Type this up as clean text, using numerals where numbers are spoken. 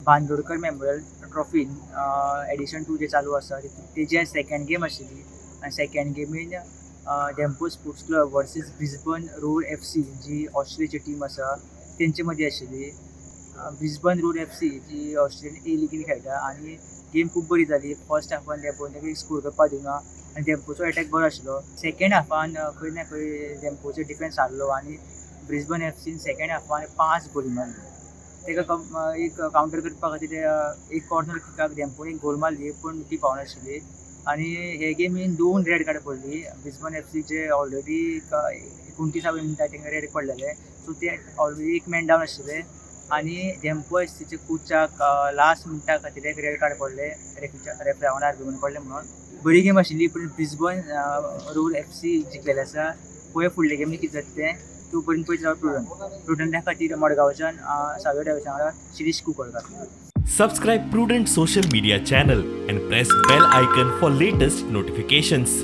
Bandodkar memorial ट्रॉफीन addition 2 जे चालू आसा तेजे सेकंड गेम आशिल्ली आनी सेकंड गेमीन Dempo sports club versus Brisbane road FC जी ऑस्ट्रेलियाची टीम आसा तेंचे मदीं आशिल्ली. ब्रिस्बन रोड FC जी ऑस्ट्रेलियन A लिगीन खेळटा आनी गेम खूब बरी जाली. फर्स्ट हाफान डेम्पोन तेका स्कोर करपाक दिना आनी डेम्पोचो अटॅक बरो आशिल्लो. सेकंड हाफान खंय ना खंय डेम्पोचो डिफेन्स हारलो आनी ब्रिस्बन FCन सेकंड हाफान 5 गोली मारली. तेका एक कावंटर करपा खातीर एक कॉर्नर किकाक डेम्पोन एक गोल मारली पूण ती पावनाशिल्ली आनी हे गेमीन 2 रेड कार्ड पडली. ब्रिस्बन FCचे ऑलरेडी 29व्या मिनटार तेंका रेड पडलेले सो ते ऑलरेडी एक मॅन डावन आशिल्ले आनी डेम्पो FCचे कोचाक लास्ट मिनटा खातीर एक रेड कार्ड पडले रेफ्री वांगडा आर्ग्युमेंट पडले म्हणून. बरी गेम आशिल्ली पूण ब्रिस्बन रोड FC जिखलेले आसा. पळय फुडले गेमी कितें जाता तें तूं पर्यंत पळयत राव. प्रुडंटा खातीर मडगांवच्यान 6व्या डायव्हर्सा वांगडा Shirish Kunkalkar. Subscribe Prudent social media channel and press bell icon for latest notifications.